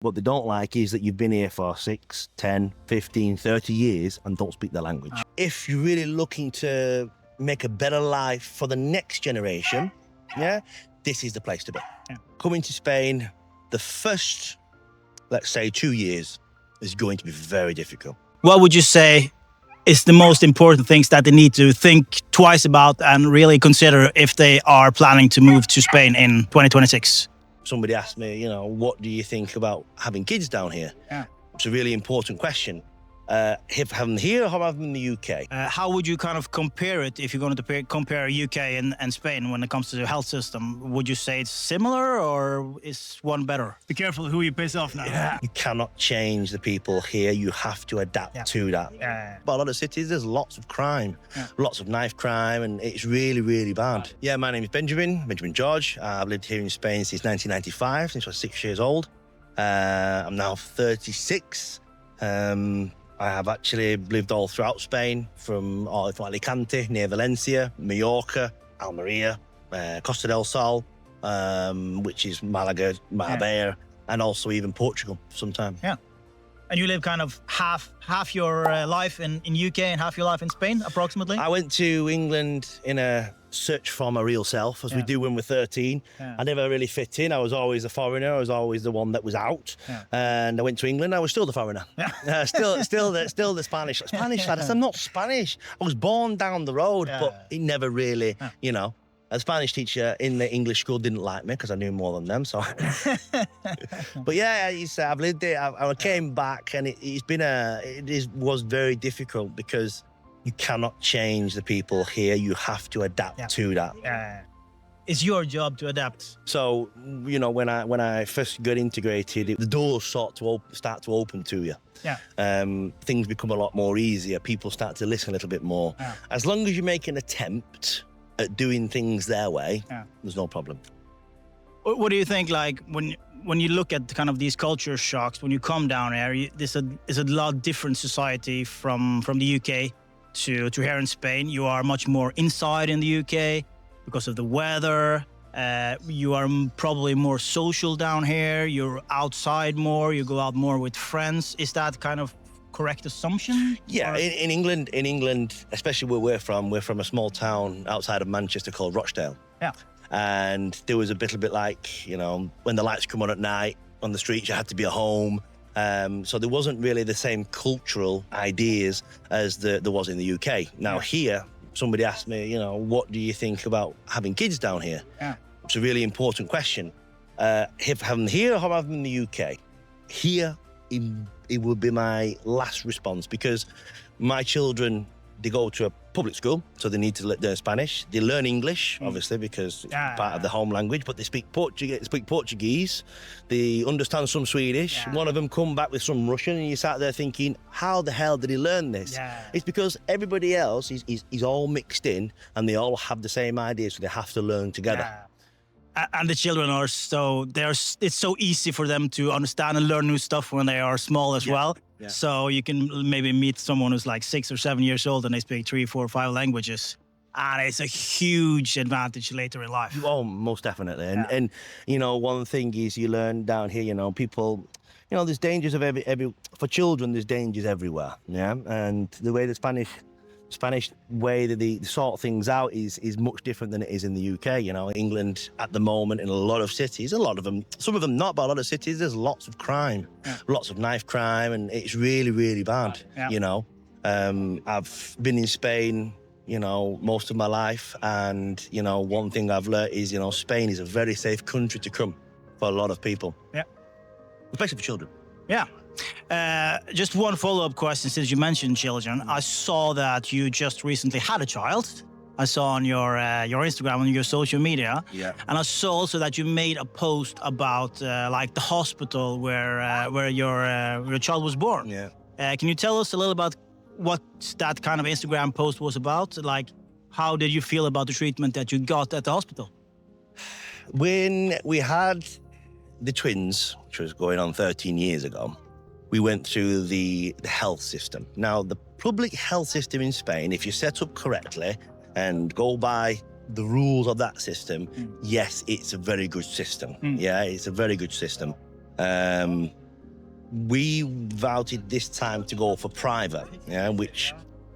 What they don't like is that you've been here for 6, 10, 15, 30 years and don't speak the language. If you're really looking to make a better life for the next generation, this is the place to be. Coming to Spain, the first, let's say, 2 years is going to be very difficult. What would you say is the most important things that they need to think twice about and really consider if they are planning to move to Spain in 2026? Somebody asked me, what do you think about having kids down here? It's a really important question. Have them here or have them in the UK? How would you kind of compare it if you're going to compare UK and Spain when it comes to the health system? Would you say it's similar or is one better? Be careful who you piss off now. You cannot change the people here. You have to adapt to that. But a lot of cities, there's lots of crime, lots of knife crime, and it's really, really bad. My name is Benjamin George. I've lived here in Spain since 1995, since I was 6 years old. I'm now 36. I have actually lived all throughout Spain, from Alicante, near Valencia, Mallorca, Almeria, Costa del Sol, which is Malaga, Marbella, and also even Portugal sometimes. And you live kind of half your life in UK and half your life in Spain, approximately? I went to England in a search for my real self, as we do when we're 13. I never really fit in. I was always a foreigner. I was always the one that was out. And I went to England. I was still the foreigner. Still the Spanish lad. I'm not Spanish. I was born down the road, but it never really, A Spanish teacher in the English school didn't like me because I knew more than them. So, but I've lived there. I came back, and it was very difficult because you cannot change the people here. You have to adapt to that. It's your job to adapt. So, when I first got integrated, the doors start to open to you. Things become a lot more easier. People start to listen a little bit more. As long as you make an attempt at doing things their way, there's no problem. What do you think, like, when you look at kind of these culture shocks, when you come down here, there's a lot different society from the UK to here in Spain. You are much more inside in the UK because of the weather. You are probably more social down here. You're outside more. You go out more with friends. Is that kind of correct assumption? In England, especially where we're from a small town outside of Manchester called Rochdale. And there was a bit like, when the lights come on at night on the streets, you had to be at home. So there wasn't really the same cultural ideas as there was in the UK. Now here, somebody asked me, what do you think about having kids down here? It's a really important question. Have them here or have them in the UK? Here, it would be my last response, because my children, they go to a public school, so they need to learn Spanish. They learn English, obviously, because it's part of the home language, but they speak Portuguese. They understand some Swedish. One of them come back with some Russian, and you sat there thinking, how the hell did he learn this? It's because everybody else is all mixed in, and they all have the same ideas, so they have to learn together. And the children it's so easy for them to understand and learn new stuff when they are small as well. So you can maybe meet someone who's like 6 or 7 years old and they speak 3, 4, 5 languages. And it's a huge advantage later in life. Oh, most definitely. And one thing is you learn down here, people, there's dangers of for children, there's dangers everywhere. And the way the Spanish way that they sort things out is much different than it is in the UK. England at the moment, in a lot of cities, a lot of them, some of them not, but a lot of cities, there's lots of crime, lots of knife crime, and it's really, really bad. I've been in Spain, most of my life, and one thing I've learned is, Spain is a very safe country to come for a lot of people. Especially for children. Just one follow-up question, since you mentioned children. I saw that you just recently had a child. I saw on your Instagram, on your social media. And I saw also that you made a post about like the hospital where your child was born. Can you tell us a little about what that kind of Instagram post was about? Like, how did you feel about the treatment that you got at the hospital? When we had the twins, which was going on 13 years ago, we went through the health system. Now, the public health system in Spain, if you set up correctly and go by the rules of that system, yes, it's a very good system. It's a very good system. we voted this time to go for private, which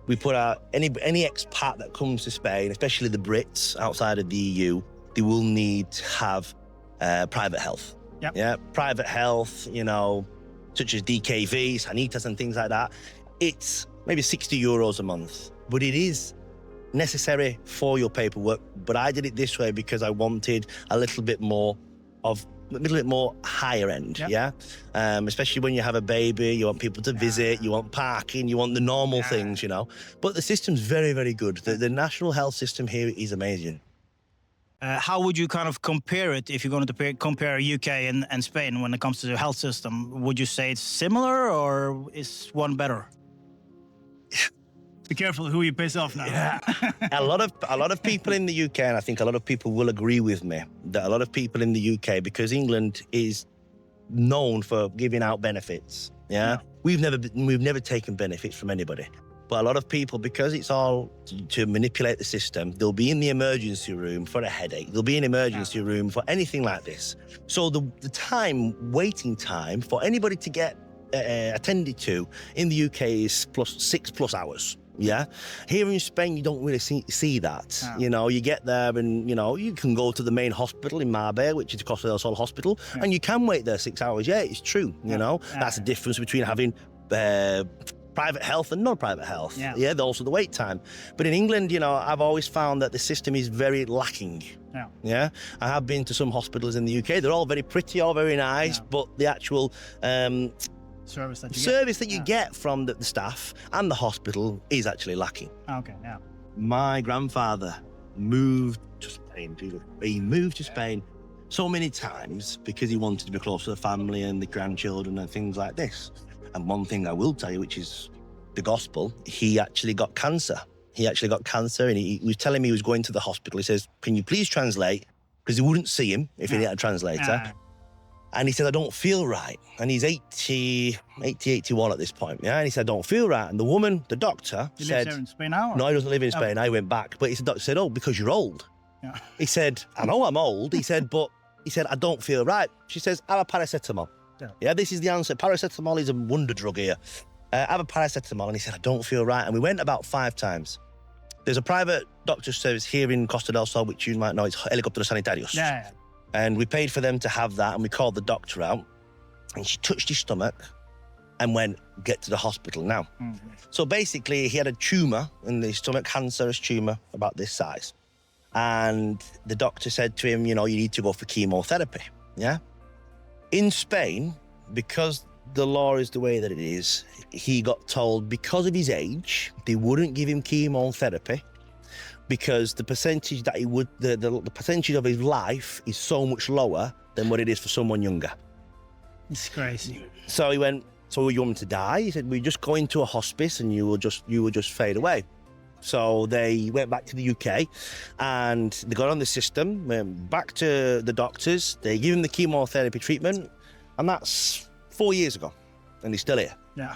we put out any expat that comes to Spain, especially the Brits outside of the EU, they will need to have private health. Yep. Yeah, private health, such as DKV, Sanitas and things like that. It's maybe 60 euros a month, but it is necessary for your paperwork. But I did it this way because I wanted a little bit more higher end, especially when you have a baby, you want people to visit, you want parking, you want the normal things, But the system's very, very good. The national health system here is amazing. How would you kind of compare it if you're going to compare UK and Spain when it comes to the health system? Would you say it's similar or is one better? Be careful who you piss off now. Yeah. a lot of people in the UK, and I think a lot of people will agree with me, that a lot of people in the UK, because England is known for giving out benefits. Yeah. We've never taken benefits from anybody. But a lot of people, because it's all to manipulate the system, they'll be in the emergency room for a headache. They'll be in emergency room for anything like this. So the waiting time for anybody to get attended to in the UK is 6+ hours. Yeah. Here in Spain, you don't really see that. You get there and, you can go to the main hospital in Marbella, which is Costa del Sol Hospital, and you can wait there 6 hours. Yeah, it's true. That's the difference between having private health and non-private health. Yeah, also the wait time. But in England, I've always found that the system is very lacking. Yeah. I have been to some hospitals in the UK. They're all very pretty, all very nice, but the actual service that you get from the staff and the hospital is actually lacking. Okay, yeah. My grandfather moved to Spain. He moved to Spain so many times because he wanted to be close to the family and the grandchildren and things like this. And one thing I will tell you, which is the gospel, he actually got cancer. And he was telling me he was going to the hospital. He says, "Can you please translate?" Because he wouldn't see him if he didn't have a translator. And he said, "I don't feel right." And he's 81 at this point. Yeah. And he said, "I don't feel right." And the woman, the doctor, he said, lives there in Spain now? Or? No, he doesn't live in Spain. I went back. But the doctor said, "Oh, because you're old." Yeah. He said, "I know I'm old." He said, "But," he said, "I don't feel right." She says, "Have a paracetamol." Yeah, this is the answer. Paracetamol is a wonder drug here. Have a paracetamol. And he said, "I don't feel right." And we went about 5 times. There's a private doctor's service here in Costa del Sol, which you might know, it's Helicópteros Sanitarios. Yeah. And we paid for them to have that, and we called the doctor out, and she touched his stomach and went, "Get to the hospital now." Mm-hmm. So basically, he had a tumour in the stomach, cancerous tumour about this size. And the doctor said to him, "You need to go for chemotherapy." Yeah. In Spain, because the law is the way that it is, he got told because of his age, they wouldn't give him chemotherapy because the percentage that the percentage of his life is so much lower than what it is for someone younger. It's crazy. So he went, "So you want me to die?" He said, "We just go into a hospice and you will just fade away." So they went back to the UK and they got on the system, went back to the doctors, they gave him the chemotherapy treatment, and that's 4 years ago, and he's still here. Yeah.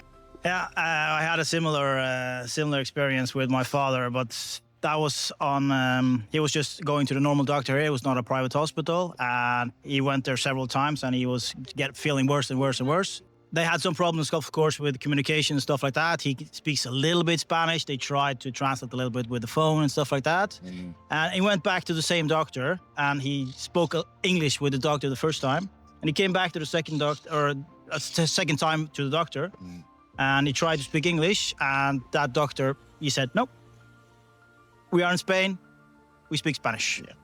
I had a similar experience with my father, but that was on, he was just going to the normal doctor here. It was not a private hospital, and he went there several times, and he was feeling worse and worse and worse. They had some problems, of course, with communication and stuff like that. He speaks a little bit Spanish. They tried to translate a little bit with the phone and stuff like that. Mm. And he went back to the same doctor, and he spoke English with the doctor the first time. And he came back to the second time to the doctor, and he tried to speak English. And that doctor, he said, "Nope, we are in Spain. We speak Spanish." Yeah.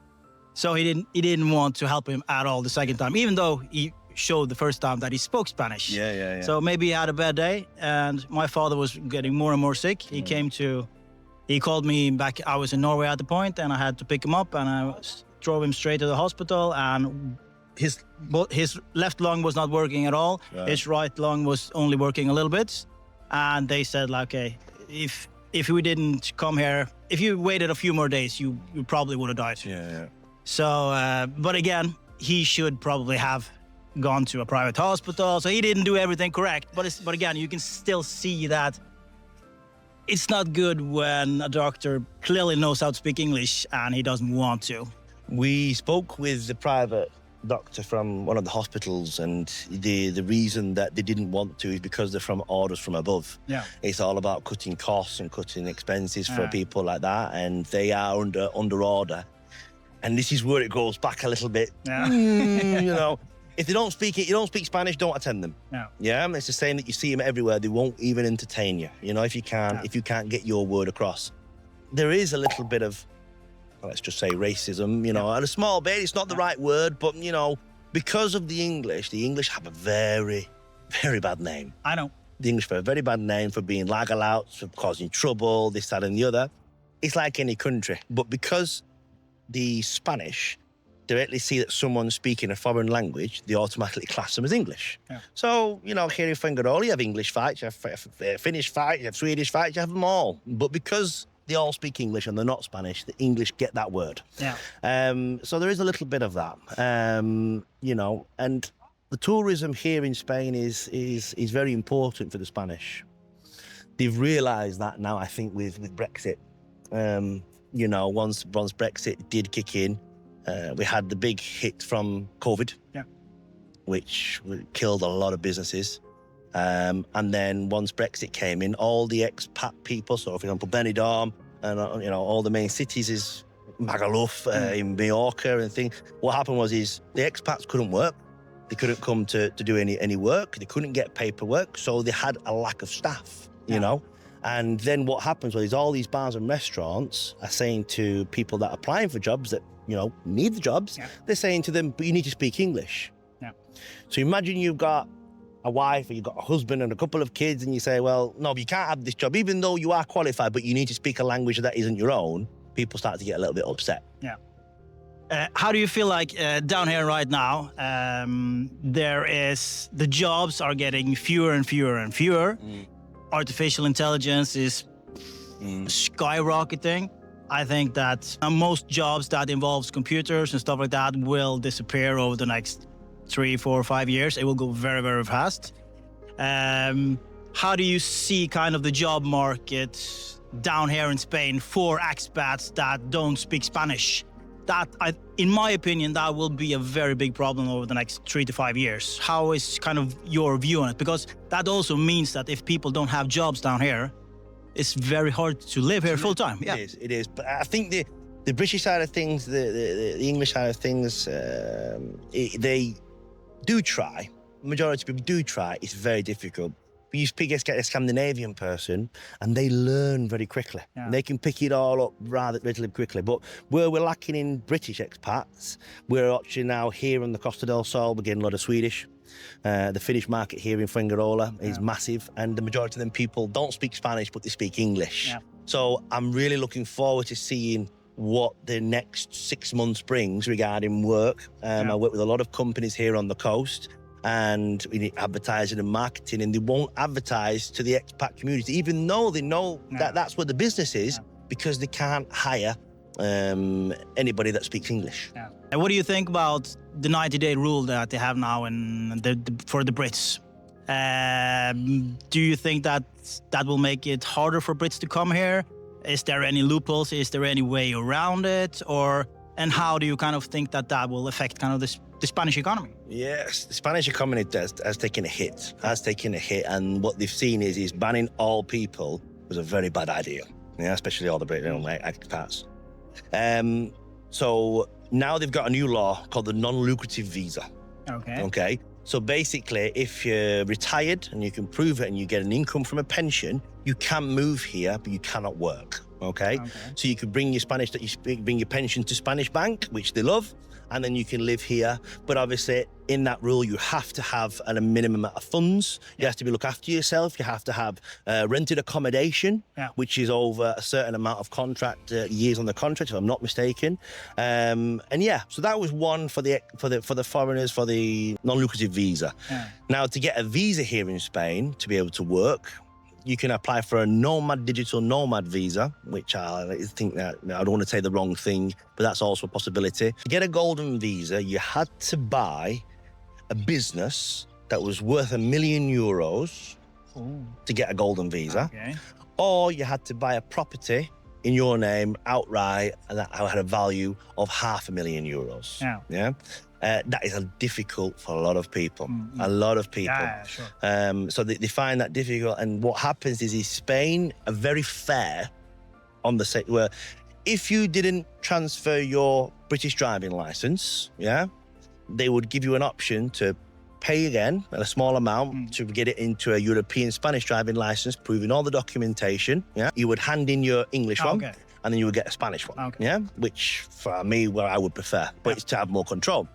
So he didn't want to help him at all the second time, even though he showed the first time that he spoke Spanish. Yeah. So maybe he had a bad day, and my father was getting more and more sick. He called me back. I was in Norway at the point, and I had to pick him up, and I drove him straight to the hospital, and his left lung was not working at all. Right. His right lung was only working a little bit. And they said, like, "Okay, if we didn't come here, if you waited a few more days, you probably would have died." Yeah. So, but again, he should probably have gone to a private hospital. So he didn't do everything correct. But again, you can still see that it's not good when a doctor clearly knows how to speak English and he doesn't want to. We spoke with the private doctor from one of the hospitals, and the reason that they didn't want to is because they're from orders from above. Yeah. It's all about cutting costs and cutting expenses for people like that, and they are under order. And this is where it goes back a little bit. Yeah. You know, if they don't speak it, you don't speak Spanish, don't attend them. Yeah. Yeah, it's the same that you see them everywhere. They won't even entertain you. You know, if you can't get your word across. There is a little bit of, let's just say, racism, you know, and a small bit. It's not the right word, but, you know, because of the English have a very, very bad name. I know. The English have a very bad name for being lagalouts, for causing trouble, this, that, and the other. It's like any country. But because the Spanish directly see that someone's speaking a foreign language, they automatically class them as English. Yeah. So, you know, here in Fuengirola, you have English fights, you have Finnish fights, you have Swedish fights, you have them all. But because they all speak English and they're not Spanish, the English get that word. Yeah. So there is a little bit of that, you know, and the tourism here in Spain is very important for the Spanish. They've realised that now, I think, with Brexit. You know, once Brexit did kick in, we had the big hit from COVID, which killed a lot of businesses. And then once Brexit came in, all the expat people, so for example, Benidorm and, you know, all the main cities is Magaluf, in Mallorca and things. What happened was the expats couldn't work. They couldn't come to do any work. They couldn't get paperwork. So they had a lack of staff, you know. And then what happens is all these bars and restaurants are saying to people that are applying for jobs that, you know, need the jobs, they're saying to them, but you need to speak English. Yeah. So imagine you've got a wife, or you've got a husband and a couple of kids, and you say, well, no, but you can't have this job, even though you are qualified, but you need to speak a language that isn't your own. People start to get a little bit upset. Yeah. How do you feel like down here right now, the jobs are getting fewer and fewer and fewer. Artificial intelligence is skyrocketing. I think that most jobs that involves computers and stuff like that will disappear over the next 3, 4, 5 years. It will go very, very fast. How do you see kind of the job market down here in Spain for expats that don't speak Spanish? In my opinion, that will be a very big problem over the next 3 to 5 years. How is kind of your view on it? Because that also means that if people don't have jobs down here, it's very hard to live here full time. It is. But I think the British side of things, the English side of things, they do try. The majority of people do try. It's very difficult. But you get a Scandinavian person and they learn very quickly. Yeah. They can pick it all up relatively quickly. But where we're lacking in British expats, we're actually now here on the Costa del Sol, we're getting a lot of Swedish. The Finnish market here in Fuengirola is massive, and the majority of them people don't speak Spanish, but they speak English. Yeah. So I'm really looking forward to seeing what the next 6 months brings regarding work. I work with a lot of companies here on the coast, and we need advertising and marketing, and they won't advertise to the expat community, even though they know that that's where the business is, because they can't hire anybody that speaks English. Yeah. And what do you think about the 90-day rule that they have now for the Brits? Do you think that will make it harder for Brits to come here? Is there any loopholes? Is there any way around it? And how do you kind of think that will affect kind of the Spanish economy? Yes, the Spanish economy has taken a hit. And what they've seen is banning all people was a very bad idea. Yeah, especially all the British, expats. So now they've got a new law called the non-lucrative visa. Okay. So basically, if you're retired and you can prove it and you get an income from a pension, you can move here, but you cannot work. Okay. So you could bring your Spanish that you speak, bring your pension to Spanish bank, which they love, and then you can live here. But obviously, in that rule, you have to have a minimum amount of funds. You have to look after yourself. You have to have rented accommodation, which is over a certain amount of years on the contract, if I'm not mistaken. So that was one for the foreigners, for the non-lucrative visa. Now, to get a visa here in Spain to be able to work, you can apply for a digital nomad visa, which I think that I don't want to say the wrong thing, but that's also a possibility. To get a golden visa, you had to buy a business that was worth €1 million to get a golden visa, or you had to buy a property in your name outright, and that had a value of €500,000. that is difficult for a lot of people. A lot of people. Yeah, sure. So they find that difficult. And what happens is Spain are very fair on the set where if you didn't transfer your British driving license, they would give you an option to pay again a small amount to get it into a European Spanish driving license, proving all the documentation. You would hand in your English one. And then you would get a Spanish one, which for me, where I would prefer, but it's to have more control.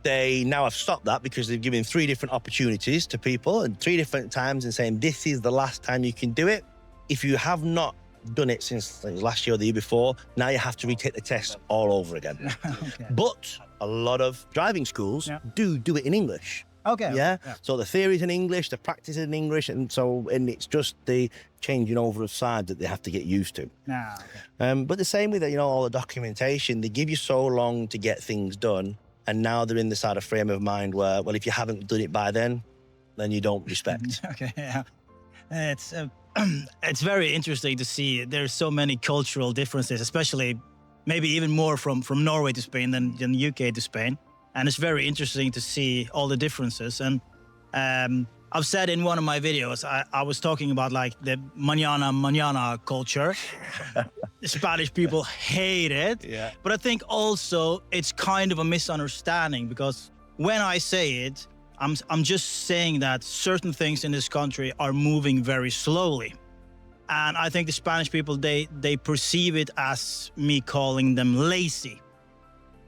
They now have stopped that because they've given 3 different opportunities to people and 3 different times and saying, this is the last time you can do it. If you have not done it since last year or the year before, now you have to retake the test all over again. But a lot of driving schools do it in English. So the theory's in English, the practice is in English, and it's just the changing over of sides that they have to get used to. But the same with all the documentation, they give you so long to get things done, and now they're in the sort of frame of mind where, well, if you haven't done it by then you don't respect. It's very interesting to see. There's so many cultural differences, especially maybe even more from Norway to Spain than UK to Spain. And it's very interesting to see all the differences. And I've said in one of my videos, I was talking about like the mañana culture. The Spanish people hate it. But I think also it's kind of a misunderstanding because when I say it, I'm just saying that certain things in this country are moving very slowly. And I think the Spanish people, they perceive it as me calling them lazy.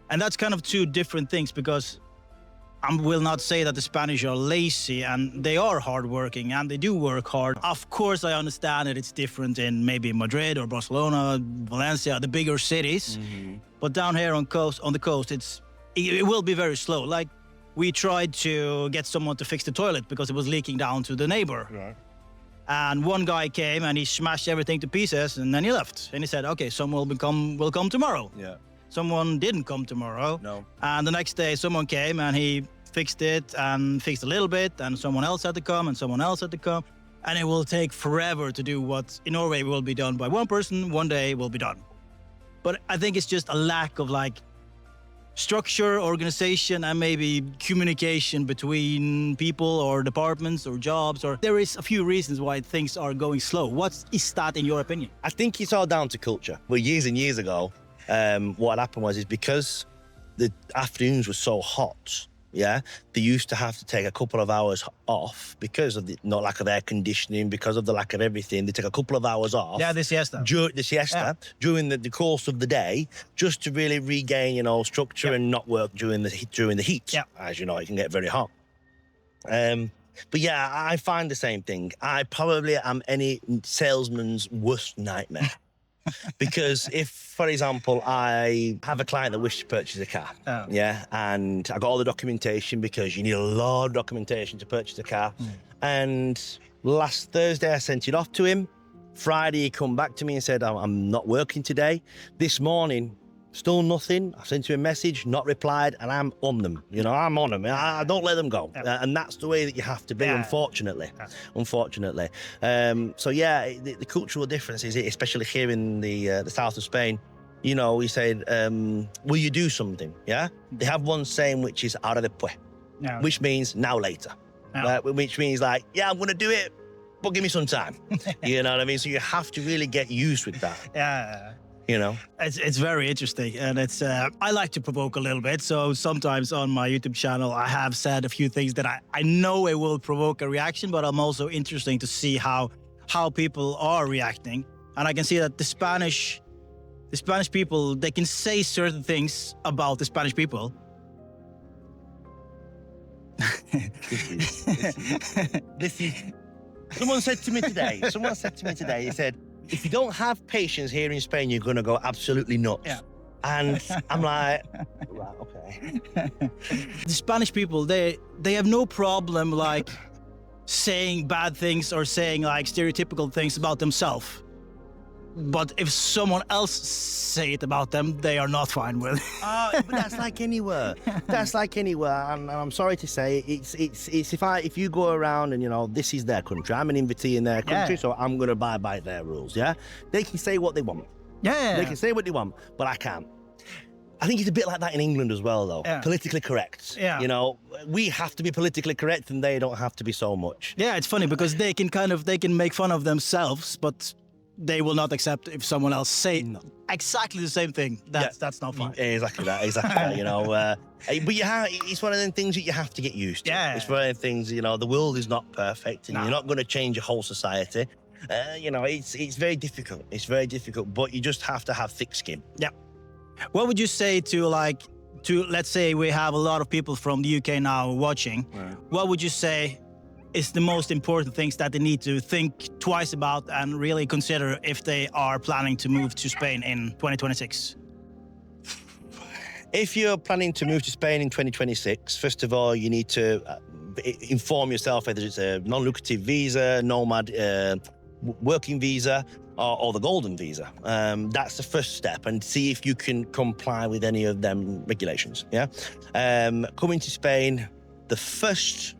And that's kind of 2 different things because I will not say that the Spanish are lazy, and they are hardworking and they do work hard. Of course, I understand that it's different in maybe Madrid or Barcelona, Valencia, the bigger cities. But down here on the coast, it will be very slow. Like we tried to get someone to fix the toilet because it was leaking down to the neighbor. And one guy came and he smashed everything to pieces and then he left. And he said, okay, someone will come tomorrow. Someone didn't come tomorrow. And the next day someone came and he fixed it and fixed a little bit, and someone else had to come and someone else had to come. And it will take forever to do what in Norway will be done by one person, one day will be done. But I think it's just a lack of like structure, organization, and maybe communication between people or departments or jobs, or there is a few reasons why things are going slow. What is that in your opinion? I think it's all down to culture. Well, years and years ago, what happened is because the afternoons were so hot, they used to have to take a couple of hours off because of the lack of air conditioning, because of the lack of everything. They take a couple of hours off. The siesta. During the course of the day, just to really regain, structure and not work during the heat. As you know, it can get very hot. But I find the same thing. I probably am any salesman's worst nightmare. Because if, for example, I have a client that wishes to purchase a car, and I got all the documentation because you need a lot of documentation to purchase a car. And last Thursday, I sent it off to him. Friday, he come back to me and said, I'm not working today. This morning, still nothing. I sent him a message, not replied, and I'm on them. I'm on them. I don't let them go. And that's the way that you have to be, unfortunately. Unfortunately. The cultural differences, especially here in the south of Spain, he said, will you do something? They have one saying which is ahora después, which means now later. Which means like, I'm going to do it, but give me some time. You know what I mean? So you have to really get used with that. It's very interesting, and it's I like to provoke a little bit. So sometimes on my YouTube channel, I have said a few things that I know it will provoke a reaction, but I'm also interesting to see how people are reacting. And I can see that the Spanish people, they can say certain things about the Spanish people. This is. Someone said to me today, he said, if you don't have patience here in Spain, you're going to go absolutely nuts. And I'm like, right, okay. The Spanish people, they have no problem like saying bad things or saying like stereotypical things about themselves. But if someone else say it about them, they are not fine with. But that's like anywhere. And I'm sorry to say, it's if you go around and this is their country. I'm an invitee in their country, so I'm gonna abide by their rules. They can say what they want. They can say what they want, but I can't. I think it's a bit like that in England as well, though. Yeah. Politically correct. Yeah. You know, we have to be politically correct, and they don't have to be so much. Yeah, it's funny because they can make fun of themselves, but they will not accept if someone else say exactly the same thing. That's not fine. Exactly that. You know, but it's one of them things that you have to get used to. Yeah. It's one of them things. You know, the world is not perfect, and you're not going to change a whole society. You know, it's very difficult. It's very difficult, but you just have to have thick skin. Yeah. What would you say to let's say we have a lot of people from the UK now watching. Right. What would you say is the most important things that they need to think twice about and really consider if they are planning to move to Spain in 2026? If you're planning to move to Spain in 2026, first of all, you need to inform yourself whether it's a non-lucrative visa, nomad working visa, or the golden visa. That's the first step, and see if you can comply with any of them regulations. Yeah, coming to Spain, the first,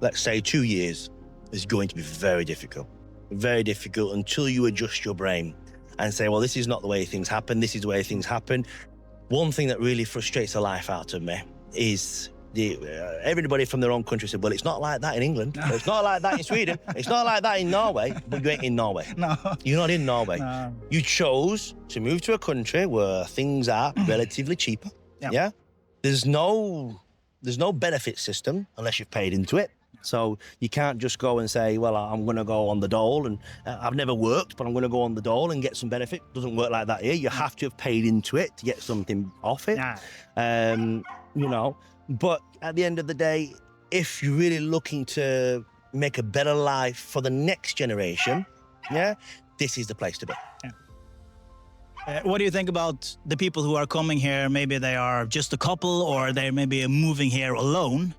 let's say, 2 years is going to be very difficult until you adjust your brain and say, well, this is not the way things happen. This is the way things happen. One thing that really frustrates the life out of me is everybody from their own country said, well, it's not like that in England. No. It's not like that in Sweden. It's not like that in Norway. But you ain't in Norway. No. You're not in Norway. No. You chose to move to a country where things are relatively cheaper. Yep. Yeah? There's no benefit system unless you've paid into it. So you can't just go and say, well, I'm going to go on the dole, and I've never worked, but I'm going to go on the dole and get some benefit. It doesn't work like that here. You have to have paid into it to get something off it. Yeah. You know, but at the end of the day, if you're really looking to make a better life for the next generation, yeah, this is the place to be. Yeah. What do you think about the people who are coming here? Maybe they are just a couple, or they maybe are moving here alone.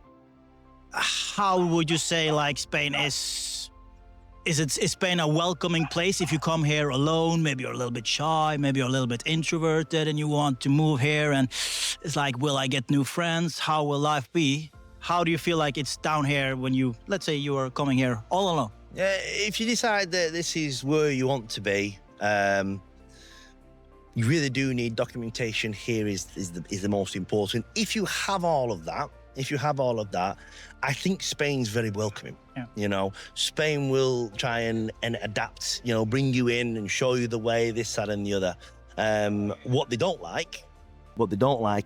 How would you say, like, Spain is Spain a welcoming place if you come here alone? Maybe you're a little bit shy, maybe you're a little bit introverted and you want to move here, and it's like, will I get new friends? How will life be? How do you feel like it's down here when you, let's say you are coming here all alone? Yeah, if you decide that this is where you want to be, you really do need documentation. Here is the most important. If you have all of that, I think Spain's very welcoming. Yeah. You know, Spain will try and adapt, you know, bring you in and show you the way, this, that, and the other. What they don't like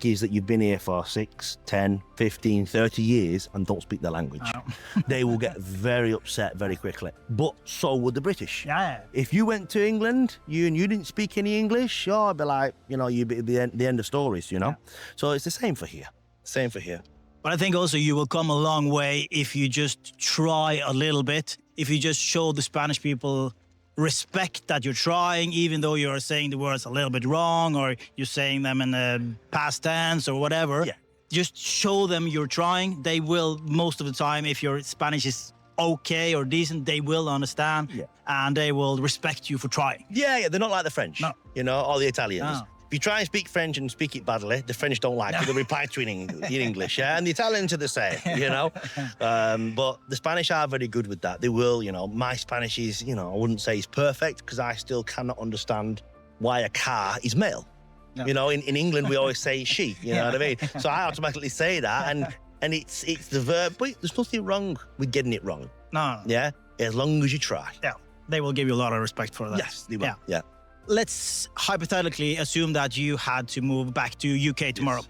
is that you've been here for 6, 10, 15, 30 years and don't speak the language. Oh. They will get very upset very quickly. But so would the British. Yeah. If you went to England, you didn't speak any English, I'd be like, you know, you'd be the end of stories, you know? Yeah. So it's the same for here. But I think also you will come a long way if you just try a little bit. If you just show the Spanish people respect that you're trying, even though you're saying the words a little bit wrong, or you're saying them in the past tense or whatever. Yeah. Just show them you're trying. They will, most of the time, if your Spanish is okay or decent, they will understand. Yeah. And they will respect you for trying. Yeah, they're not like the French, you know, or the Italians. No. If you try and speak French and speak it badly, the French don't like it. They'll reply to it in English, yeah? And the Italians are the same, you know? But the Spanish are very good with that. They will, you know. My Spanish is, you know, I wouldn't say it's perfect because I still cannot understand why a car is male. No. You know, in England, we always say she, you know what I mean? So I automatically say that, and it's the verb, but there's nothing wrong with getting it wrong. No. Yeah? As long as you try. Yeah. They will give you a lot of respect for that. Yes, they will. Yeah. Let's hypothetically assume that you had to move back to UK tomorrow. Yes.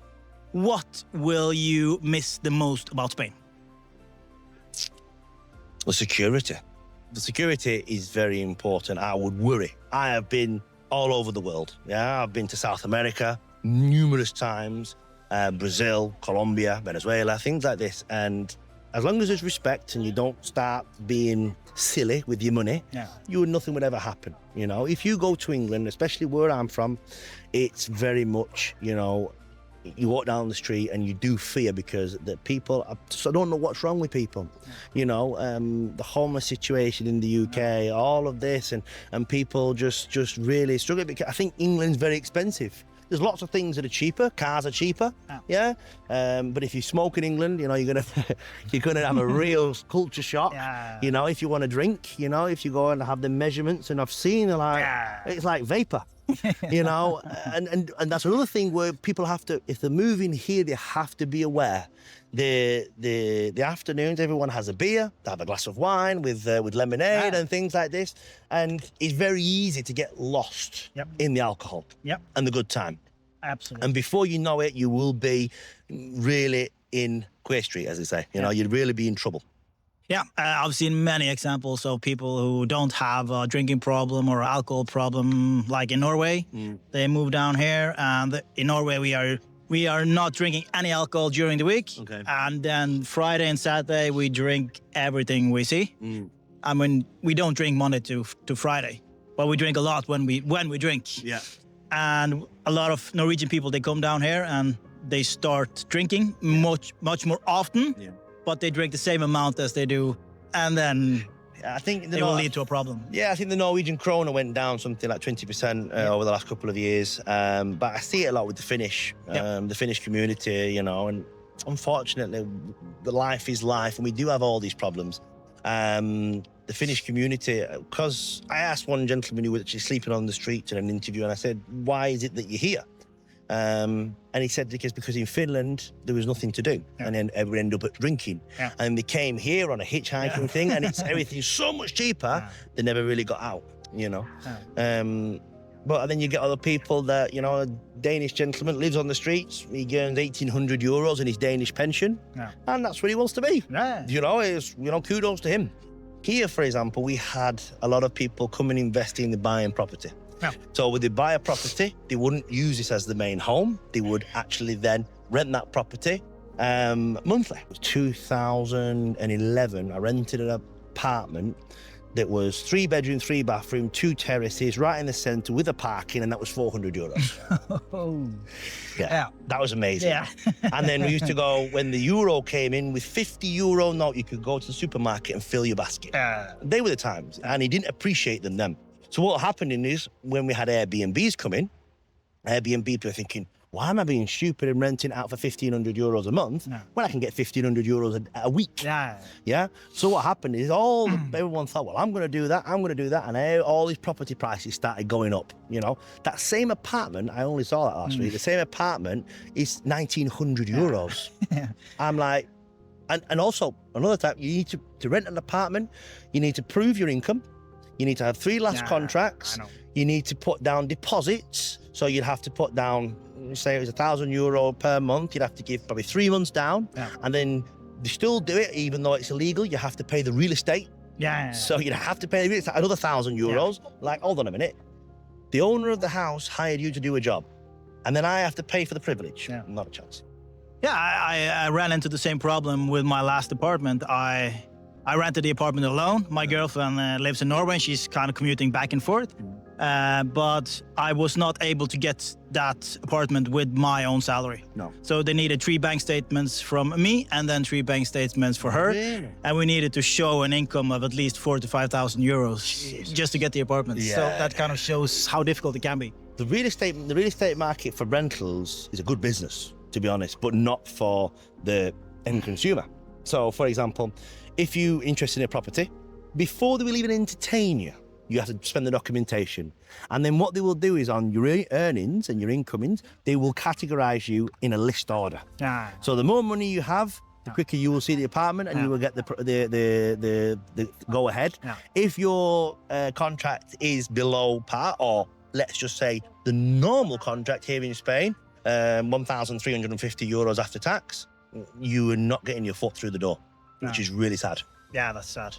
What will you miss the most about Spain? The security. The security is very important. I would worry. I have been all over the world. Yeah, I've been to South America numerous times, Brazil, Colombia, Venezuela, things like this. And as long as there's respect and you don't start being silly with your money, nothing would ever happen. You know, if you go to England, especially where I'm from, it's very much, you know, you walk down the street and you do fear because the people, I don't know what's wrong with people. You know, the homeless situation in the UK, all of this, and people just really struggle because I think England's very expensive. There's lots of things that are cheaper. Cars are cheaper, yeah. But if you smoke in England, you know, you're gonna have a real culture shock. Yeah. You know, if you want to drink, you know, if you go and have the measurements, and I've seen it's like vapor. you know. And that's another thing where people have to, if they're moving here, they have to be aware. The afternoons, everyone has a beer, they have a glass of wine with lemonade and things like this, and it's very easy to get lost in the alcohol and the good time. Absolutely. And before you know it, you will be really in Quay Street, as they say. You know, you'd really be in trouble. Yeah, I've seen many examples of people who don't have a drinking problem or alcohol problem, like in Norway. They move down here, and in Norway we are not drinking any alcohol during the week. Okay. And then Friday and Saturday we drink everything we see. I mean, we don't drink Monday to Friday, but we drink a lot when we drink. Yeah. And a lot of Norwegian people, they come down here and they start drinking much more often. Yeah. But they drink the same amount as they do, and then I think it will lead to a problem. Yeah, I think the Norwegian krona went down something like 20% over the last couple of years. But I see it a lot with the Finnish community, you know, and unfortunately, the life is life, and we do have all these problems. The Finnish community, because I asked one gentleman who was actually sleeping on the street in an interview, and I said, why is it that you're here? And he said because in Finland there was nothing to do, and then everyone ended up drinking. And they came here on a hitchhiking thing, and everything's so much cheaper. They never really got out, you know. But then you get other people that, you know, a Danish gentleman lives on the streets. He earns 1,800 euros in his Danish pension, and that's where he wants to be. You know, kudos to him. Here, for example, we had a lot of people come and invest in the buying property. So when they buy a property, they wouldn't use this as the main home. They would actually then rent that property monthly. 2011, I rented an apartment that was 3 bedroom, 3 bathroom, 2 terraces, right in the centre with a parking, and that was 400 euros. That was amazing. And then we used to go, when the euro came in, with 50 euro note, you could go to the supermarket and fill your basket. They were the times, and he didn't appreciate them then. So what happened is, when we had Airbnbs come in, Airbnb people were thinking, why am I being stupid and renting out for 1,500 euros a month when I can get 1,500 euros a week? So what happened is everyone thought, well, I'm going to do that, and all these property prices started going up, you know. That same apartment, I only saw that last week, the same apartment is 1,900 euros. I'm like, and also, another time, you need to rent an apartment, you need to prove your income. You need to have 3 last contracts. You need to put down deposits. So you'd have to put down, say it was €1,000 per month. You'd have to give probably 3 months down. And then you still do it, even though it's illegal. You have to pay the real estate. So you'd have to pay the real estate, another €1,000. Like, hold on a minute. The owner of the house hired you to do a job, and then I have to pay for the privilege. Not a chance. I ran into the same problem with my last apartment. I rented the apartment alone. My girlfriend lives in Norway, and she's kind of commuting back and forth. But I was not able to get that apartment with my own salary. So they needed 3 bank statements from me, and then 3 bank statements for her. And we needed to show an income of at least 4,000 to 5,000 euros just to get the apartment. So that kind of shows how difficult it can be. The real estate market for rentals is a good business, to be honest, but not for the end consumer. So, for example, if you're interested in a property, before they will even entertain you, you have to spend the documentation. And then what they will do is, on your earnings and your incomings, they will categorize you in a list order. So the more money you have, the quicker you will see the apartment, and you will get the go ahead. If your contract is below par, or let's just say the normal contract here in Spain, 1,350 euros after tax, you are not getting your foot through the door, which is really sad. That's sad.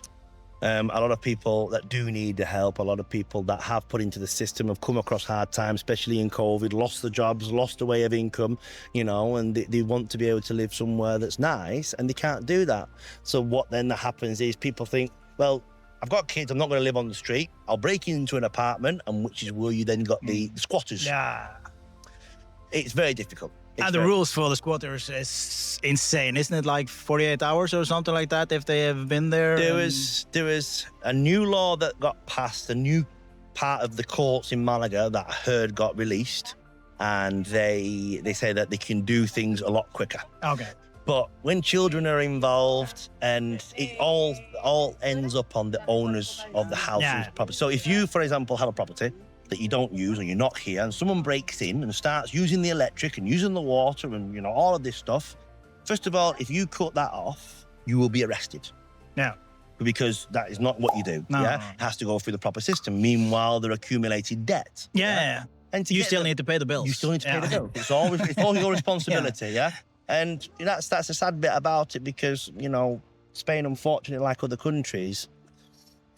A lot of people that do need the help, a lot of people that have put into the system have come across hard times, especially in COVID, lost their jobs, lost a way of income, you know, and they want to be able to live somewhere that's nice, and they can't do that. So what then happens is, people think, well, I've got kids, I'm not going to live on the street, I'll break into an apartment, and which is where you then got the squatters. It's very difficult. And the rules for the squatters is insane, isn't it? Like 48 hours or something like that if they have been there? There was a new law that got passed, a new part of the courts in Malaga that I heard got released, and they say that they can do things a lot quicker. But when children are involved, and it all ends up on the owners of the house and property. So if you, for example, have a property, that you don't use and you're not here, and someone breaks in and starts using the electric and using the water and, you know, all of this stuff, first of all, if you cut that off, you will be arrested. Yeah. Because that is not what you do. No. It has to go through the proper system. Meanwhile, they're accumulated debt. Yeah. And you still need to pay the bills. You still need to pay the bill. It's all your responsibility, yeah? And that's the sad bit about it, because, you know, Spain, unfortunately, like other countries,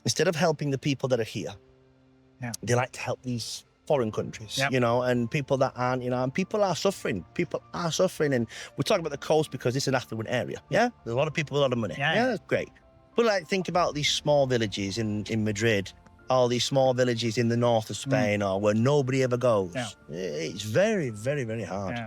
instead of helping the people that are here, they like to help these foreign countries, you know, and people that aren't, you know, and people are suffering. People are suffering. And we're talking about the coast because it's an affluent area, yeah? There's a lot of people with a lot of money. Yeah, that's great. But like, think about these small villages in Madrid, all these small villages in the north of Spain, or where nobody ever goes. It's very, very, very hard.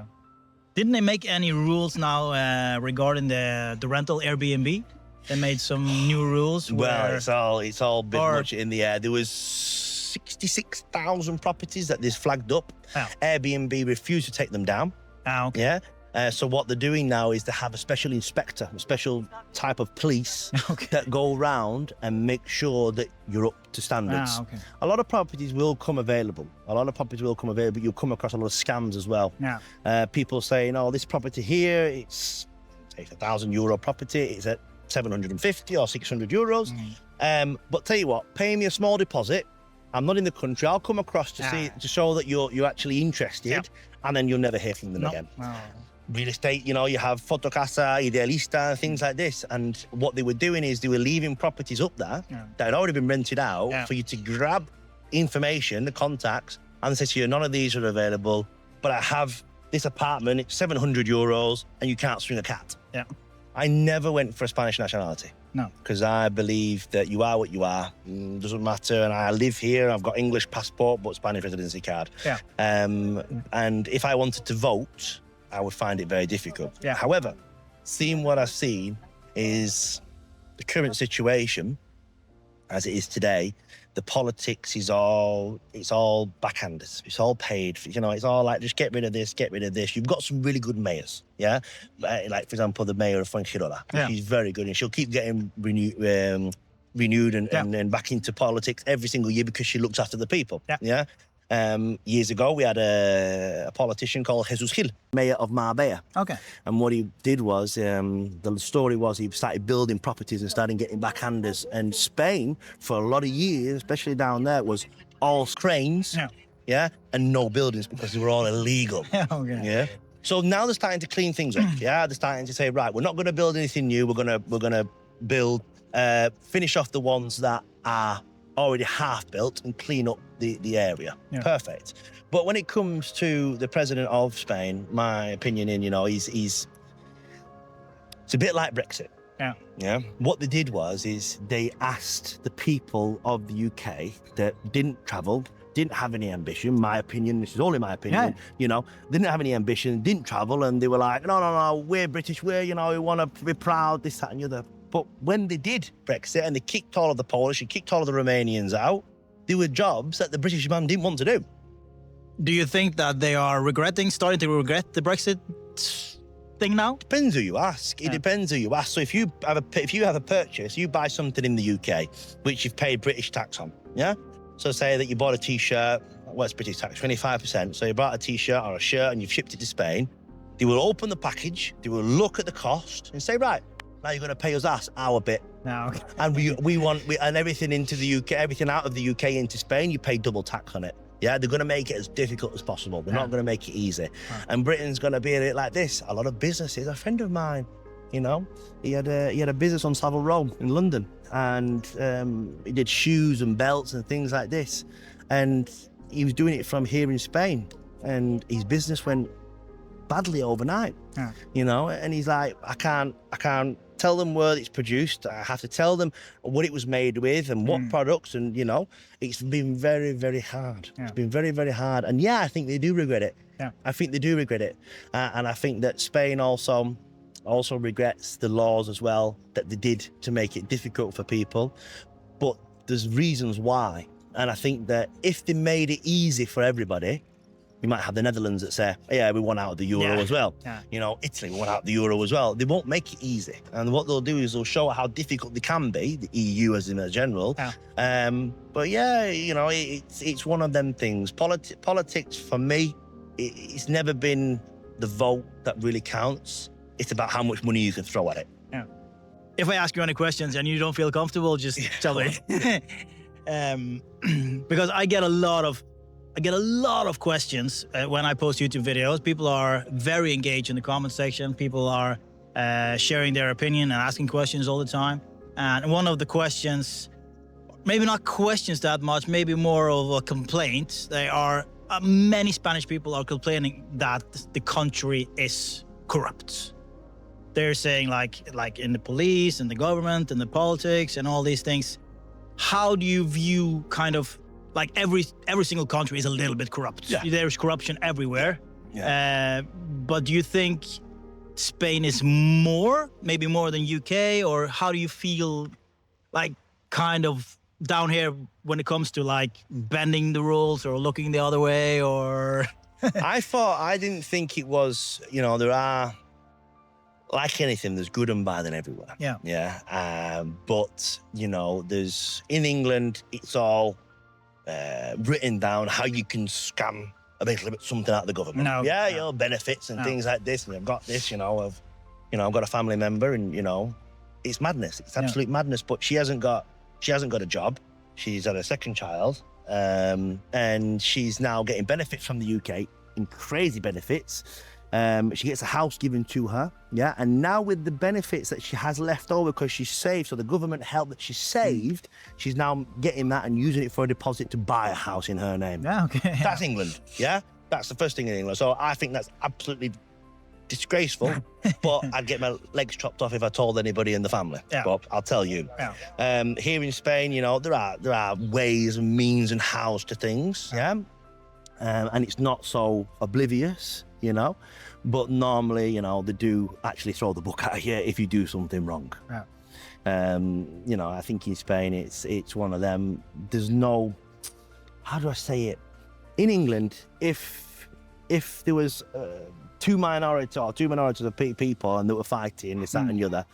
Didn't they make any rules now regarding the rental Airbnb? They made some new rules. Well, it's all bit much in the air. There was 66,000 properties that this flagged up. Airbnb refused to take them down. Okay. So what they're doing now is to have a special inspector, a special type of police that go around and make sure that you're up to standards. A lot of properties will come available. You'll come across a lot of scams as well. People saying, oh, this property here, it's say €1,000 property, it's at 750 or 600 euros. But tell you what, pay me a small deposit. I'm not in the country. I'll come across to show that you're actually interested, and then you'll never hear from them again. Real estate, you know, you have Fotocasa, Idealista, things like this. And what they were doing is they were leaving properties up there that had already been rented out for you to grab information, the contacts, and say to you, none of these are available, but I have this apartment, it's 700 euros, and you can't swing a cat. I never went for a Spanish nationality. No. Because I believe that you are what you are. Doesn't matter. And I live here. I've got English passport, but Spanish residency card. And if I wanted to vote, I would find it very difficult. However, seeing what I've seen is the current situation as it is today. The politics is it's all backhanders. It's all paid. You know, it's all like, just get rid of this, get rid of this. You've got some really good mayors, like, for example, the mayor of Fuengirola. She's very good, and she'll keep getting renewed and back into politics every single year because she looks after the people. Years ago, we had a politician called Jesus Gil, mayor of Marbella. And what he did was, the story was he started building properties and started getting backhanders. And Spain, for a lot of years, especially down there, was all cranes, and no buildings because they were all illegal. So now they're starting to clean things up. They're starting to say, right, we're not going to build anything new. We're gonna build, finish off the ones that are already half built and clean up the area. Perfect. But when it comes to the president of Spain, my opinion it's a bit like Brexit. What they did was they asked the people of the UK that didn't travel, didn't have any ambition, my opinion, this is only my opinion, you know, didn't have any ambition, didn't travel, and they were like, no, we're British, we want to be proud, this, that, and the other. But when they did Brexit and they kicked all of the Polish and kicked all of the Romanians out, there were jobs that the British man didn't want to do. Do you think that they are starting to regret the Brexit thing now? Depends who you ask. It depends who you ask. So if you have a purchase, you buy something in the UK, which you've paid British tax on, So say that you bought a T-shirt, what's British tax? 25%. So you bought a T-shirt or a shirt and you've shipped it to Spain. They will open the package, they will look at the cost and say, right, now you're going to pay us our bit. And we want everything into the UK, everything out of the UK into Spain, you pay double tax on it. They're going to make it as difficult as possible. They're not going to make it easy. And Britain's going to be a bit like this. A lot of businesses, a friend of mine, you know, he had a business on Savile Row in London, and he did shoes and belts and things like this. And he was doing it from here in Spain, and his business went badly overnight, you know, and he's like, I can't tell them where it's produced. I have to tell them what it was made with and what products, and, you know, it's been very, very hard. It's been very, very hard. And I think they do regret it. I think they do regret it. And I think that Spain also regrets the laws as well that they did to make it difficult for people. But there's reasons why. And I think that if they made it easy for everybody, You might have the Netherlands that say, yeah, we want out of the euro as well. Yeah. You know, Italy, we want out of the euro as well. They won't make it easy. And what they'll do is they'll show how difficult they can be, the EU as in a general. Yeah. But yeah, you know, it's one of them things. Politics for me, it's never been the vote that really counts. It's about how much money you can throw at it. Yeah. If I ask you any questions and you don't feel comfortable, just tell me. Because I get a lot of questions when I post YouTube videos. People are very engaged in the comment section. People are sharing their opinion and asking questions all the time. And one of the questions, maybe not questions that much, maybe more of a complaint. They are many Spanish people are complaining that the country is corrupt. They're saying like in the police and the government and the politics and all these things. How do you view kind of like every single country is a little bit corrupt? Yeah. There's corruption everywhere. Yeah. But do you think Spain is maybe more than UK, or how do you feel like kind of down here when it comes to like bending the rules or looking the other way, or? I didn't think it was, you know, there are, like anything, there's good and bad in everywhere. Yeah. Yeah. But, you know, in England, it's all written down how you can scam basically something out of the government. You know, benefits and things like this. And I've got this, I've got a family member, and, you know, it's madness. It's absolute madness. But she hasn't got a job. She's had a second child. And she's now getting benefits from the UK, in crazy benefits. She gets a house given to her, and now with the benefits that she has left over because she's saved, so the government help that she saved, she's now getting that and using it for a deposit to buy a house in her name. Yeah, okay. That's England, That's the first thing in England. So I think that's absolutely disgraceful, but I'd get my legs chopped off if I told anybody in the family. Yeah. But I'll tell you. Yeah. Here in Spain, you know, there are ways and means and hows to things, and it's not so oblivious, you know, but normally, you know, they do actually throw the book at you if you do something wrong. Yeah. You know, I think in Spain it's one of them. There's no, how do I say it? In England, if there was two minorities of people and they were fighting this, that, and the other,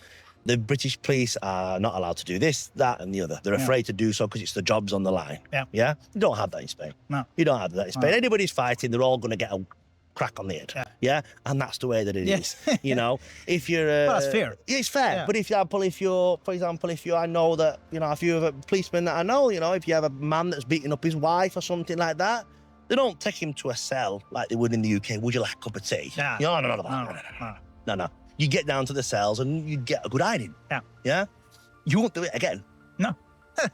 the British police are not allowed to do this, that, and the other. They're afraid to do so because it's the job's on the line. Yeah. You don't have that in Spain. No. You don't have that in Spain. Anybody's fighting, they're all going to get a crack on the head. Yeah. And that's the way that it is. You know, if you're well, that's fair. It's fair. But if I know that, you know, if you have a policeman that I know, you know, if you have a man that's beating up his wife or something like that, they don't take him to a cell like they would in the UK. Would you like a cup of tea? Yeah. You know, no. You get down to the cells and you get a good hiding. Yeah. You won't do it again. No.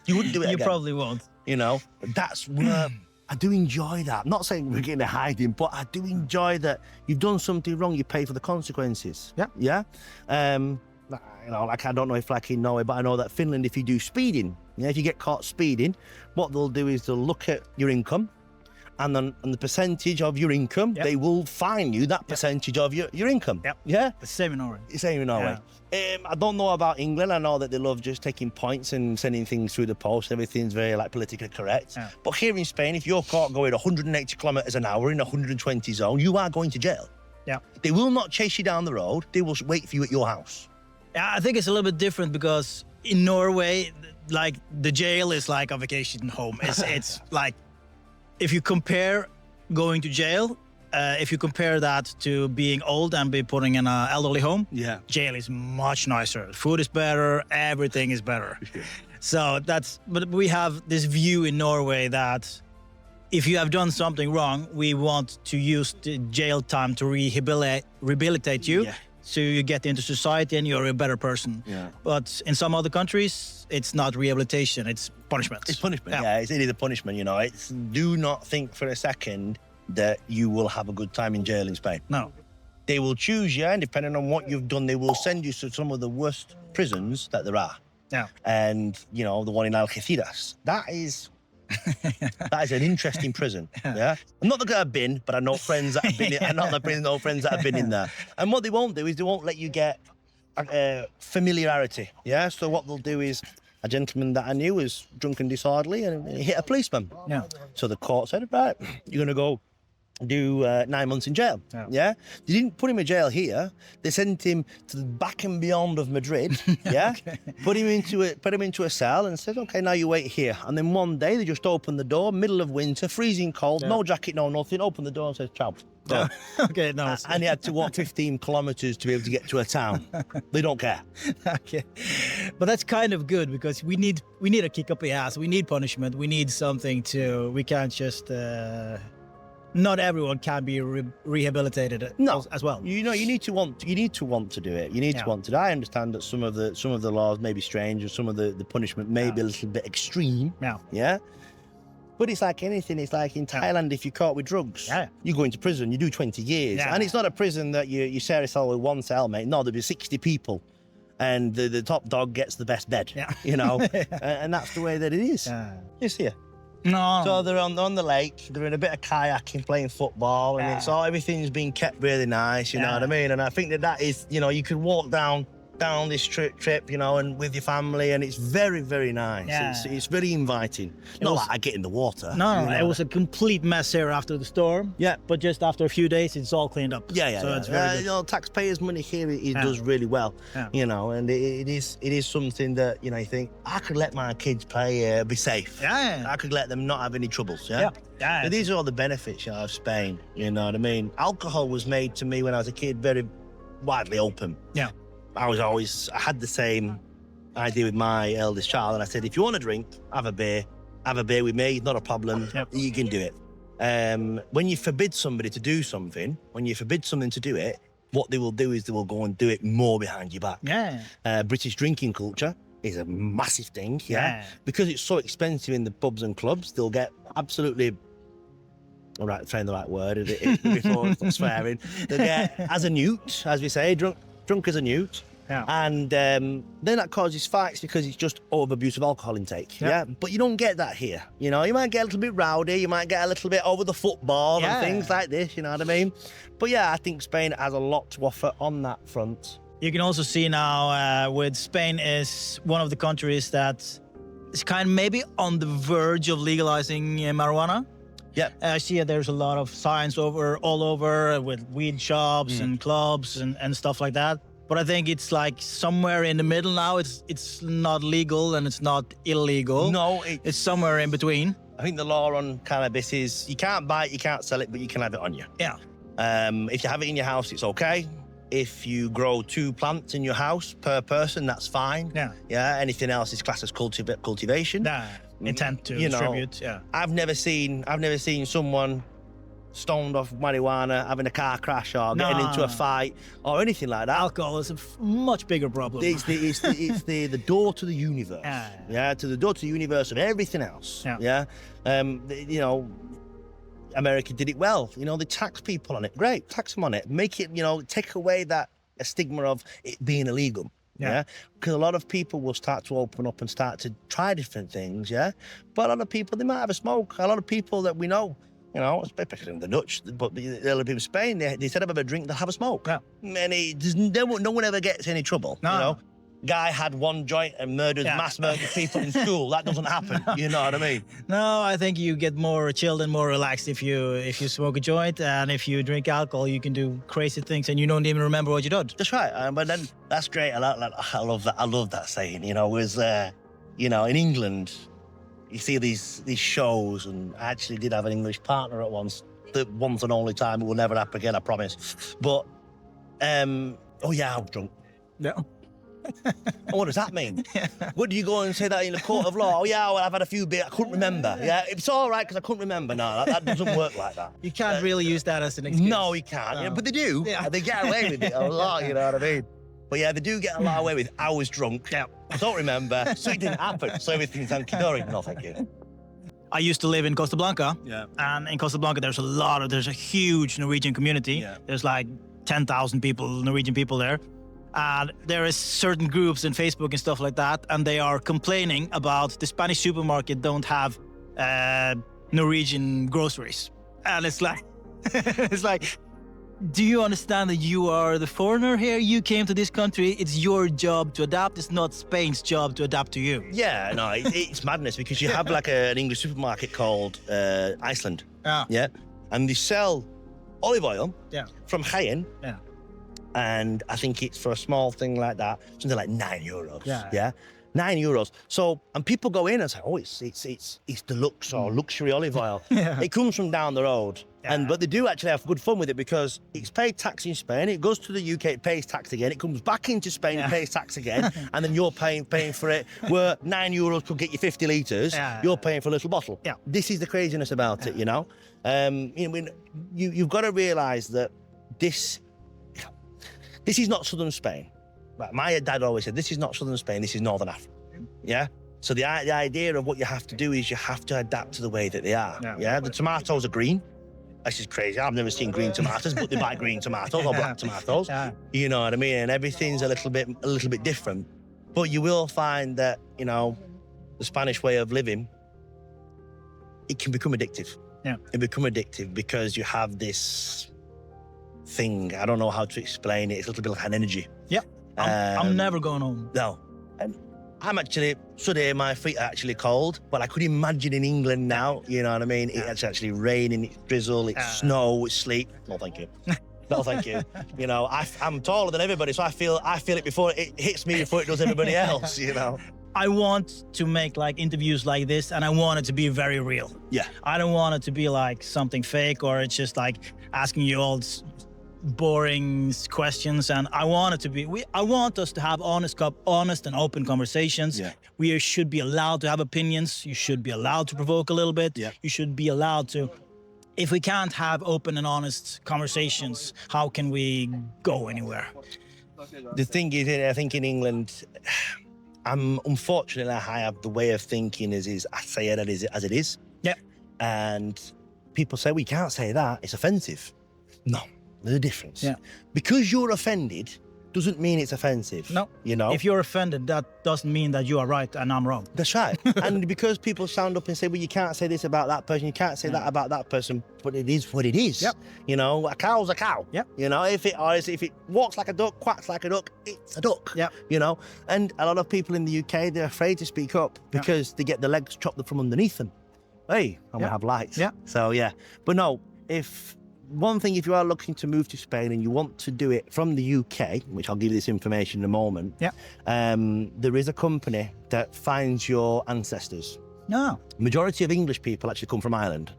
You wouldn't do it again. You probably won't. You know, that's where I do enjoy that. I'm not saying we're getting a hiding, but I do enjoy that you've done something wrong, you pay for the consequences. Yeah. You know, like, I don't know if like in Norway, but I know that Finland, if you do speeding, if you get caught speeding, what they'll do is they'll look at your income, and then the percentage of your income, they will fine you that percentage of your income. Yeah? The same in Norway. Same in Norway. I don't know about England. I know that they love just taking points and sending things through the post. Everything's very like politically correct. But here in Spain, if you're caught going 180 kilometers an hour in a 120 zone, you are going to jail. Yeah. They will not chase you down the road. They will wait for you at your house. Yeah, I think it's a little bit different because in Norway, like the jail is like a vacation home. It's like, if you compare going to jail, if you compare that to being old and be putting in an elderly home, jail is much nicer. Food is better, everything is better. So but we have this view in Norway that if you have done something wrong, we want to use the jail time to rehabilitate you. So you get into society and you're a better person. But in some other countries, it's not rehabilitation, it's punishment. It's punishment, it is a punishment, you know. Do not think for a second that you will have a good time in jail in Spain. No. They will choose you, and depending on what you've done, they will send you to some of the worst prisons that there are. And, you know, the one in Algeciras, that is an interesting prison. I'm not the guy I've been, but I know friends that have been in. I know friends that have been in there. And what they won't do is they won't let you get familiarity. So what they'll do is, a gentleman that I knew was drunk and disorderly and he hit a policeman. So the court said, right, you're going to go do 9 months in jail. Yeah. They didn't put him in jail here. They sent him to the back and beyond of Madrid. Yeah. Okay. Put him into a cell and said, okay, now you wait here. And then one day they just opened the door, middle of winter, freezing cold, no jacket, no nothing. Opened the door and said, ciao. Go. Okay, no. And he had to walk 15 kilometers to be able to get to a town. They don't care. Okay, but that's kind of good because we need a kick up the ass. We need punishment. We need something to. We can't just. Not everyone can be rehabilitated as well. You know, you need to want to do it. You need to want to. I understand that some of the laws may be strange, or some of the punishment may be a little bit extreme. Yeah. But it's like anything. It's like in Thailand, if you're caught with drugs, you go into prison. You do 20 years, and it's not a prison that you share a cell with one cellmate. No, there'll be 60 people, and the top dog gets the best bed. You know, and that's the way that it is. It's here. No. So they're on the lake, they're in a bit of kayaking, playing football, and it's all, everything's been kept really nice, you know what I mean? And I think that is, you know, you could walk down this trip, you know, and with your family, and it's very, very nice. It's very inviting. Not like I get in the water. No, it was a complete mess here after the storm. Yeah. But just after a few days, it's all cleaned up. So it's very good. You know, taxpayers' money here, it does really well, you know, and it is something that, you know, you think, I could let my kids play, be safe. I could let them not have any troubles, But these are all the benefits, you know, of Spain, you know what I mean? Alcohol was made to me when I was a kid very widely open. I had the same idea with my eldest child, and I said, if you want to drink, have a beer with me, not a problem, you can do it. When you forbid somebody to do something, what they will do is they will go and do it more behind your back. British drinking culture is a massive thing, because it's so expensive in the pubs and clubs, they'll get absolutely, all right, saying the right word before swearing, they'll get as a newt, as we say, drunk as a newt, and then that causes fights because it's just overabuse of alcohol intake. But you don't get that here. You know, you might get a little bit rowdy, you might get a little bit over the football and things like this. You know what I mean? But I think Spain has a lot to offer on that front. You can also see now with Spain is one of the countries that is kind of maybe on the verge of legalizing marijuana. I see there's a lot of signs all over with weed shops and clubs and stuff like that. But I think it's like somewhere in the middle now. It's not legal and it's not illegal. No, it's somewhere in between. I think the law on cannabis is you can't buy it, you can't sell it, but you can have it on you. If you have it in your house, it's okay. If you grow 2 plants in your house per person, that's fine. Anything else is classed as cultivation. Intent to distribute. I've never seen someone stoned off marijuana having a car crash or getting into a fight or anything like that. Alcohol is a much bigger problem. It's the door to the universe. To the door to the universe of everything else. You know, America did it well. You know, they tax people on it. Great, tax them on it. Make it, you know, take away that stigma of it being illegal. Because a lot of people will start to open up and start to try different things. But a lot of people, they might have a smoke. A lot of people that we know, you know, especially in the Dutch, but the other people in Spain, they instead of having a drink, they'll have a smoke. And no one ever gets any trouble. You know? Guy had 1 joint and mass murdered people in school. That doesn't happen. You know what I mean? No, I think you get more chilled and more relaxed if you smoke a joint, and if you drink alcohol, you can do crazy things and you don't even remember what you did. That's right. But then that's great. I love that. I love that saying. You know, was you know, in England, you see these shows, and I actually did have an English partner at once. The once and only time, it will never happen again. I promise. But I was drunk. What does that mean? What do you go and say that in a court of law? I've had a few beers, I couldn't remember. It's all right because I couldn't remember. No, that doesn't work like that. You can't really use that as an excuse. No, you can't. But they do. They get away with it a lot, you know what I mean? But they do get a lot away with, I was drunk. I don't remember, so it didn't happen. So everything's hunky-dory. No, thank you. I used to live in Costa Blanca. And in Costa Blanca, there's a huge Norwegian community. There's like 10,000 Norwegian people there. And there is certain groups in Facebook and stuff like that, and they are complaining about the Spanish supermarket don't have Norwegian groceries. And it's like, do you understand that you are the foreigner here? You came to this country, it's your job to adapt. It's not Spain's job to adapt to you. It's madness because you have like an English supermarket called Iceland. and they sell olive oil from Jaén. Yeah. And I think it's for a small thing like that, something like €9. Yeah. €9. So, and people go in and say, oh, it's deluxe or luxury olive oil. It comes from down the road. But they do actually have good fun with it because it's paid tax in Spain, it goes to the UK, it pays tax again, it comes back into Spain, it pays tax again, and then you're paying for it. Where €9 could get you 50 litres, you're paying for a little bottle. This is the craziness about it, you know. You've got to realise that this is not southern Spain. My dad always said, this is not southern Spain, this is northern Africa. Yeah? So the idea of what you have to do is you have to adapt to the way that they are. Yeah? The tomatoes are green. This is crazy. I've never seen green tomatoes, but they buy green tomatoes or black tomatoes. You know what I mean? And everything's a little bit different. But you will find that, you know, the Spanish way of living, it can become addictive. It become addictive because you have this thing. I don't know how to explain it. It's a little bit like an energy. I'm never going home. No. And I'm actually, today my feet are actually cold, but I could imagine in England now, you know what I mean? It's actually raining, it's drizzle, it's snow, it's sleet. No, thank you. No, thank you. You know, I'm taller than everybody, so I feel it before it hits me before it does everybody else, you know? I want to make like interviews like this, and I want it to be very real. I don't want it to be like something fake, or it's just like asking you all boring questions. And I want it to be, I want us to have honest and open conversations. We should be allowed to have opinions. You should be allowed to provoke a little bit. You should be allowed to. If we can't have open and honest conversations, how can we go anywhere? The thing is, I think in England, unfortunately, I have the way of thinking is I say it as it is. And people say, well, you can't say that, it's offensive. No, there's a difference. Because you're offended doesn't mean it's offensive. No. You know? If you're offended, that doesn't mean that you are right and I'm wrong. That's right. And because people stand up and say, well, you can't say this about that person, you can't say that about that person, but it is what it is. You know, a cow's a cow. You know, if it walks like a duck, quacks like a duck, it's a duck. You know, and a lot of people in the UK, they're afraid to speak up because they get the legs chopped from underneath them. Hey, I'm gonna have lights. So but no, if you are looking to move to Spain and you want to do it from the UK, which I'll give you this information in a moment, there is a company that finds your ancestors. Majority of English people actually come from Ireland.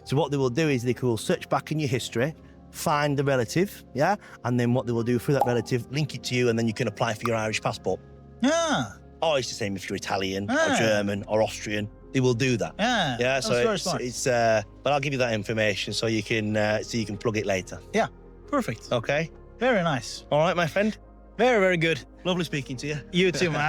So what they will do is they will search back in your history, find the relative, and then what they will do through that relative, link it to you, and then you can apply for your Irish passport. Or it's the same if you're Italian or German or Austrian. They will do that. So it's but I'll give you that information so you can plug it later. Perfect. Okay. Very nice. All right, my friend. Very, very good. Lovely speaking to you. You too, man.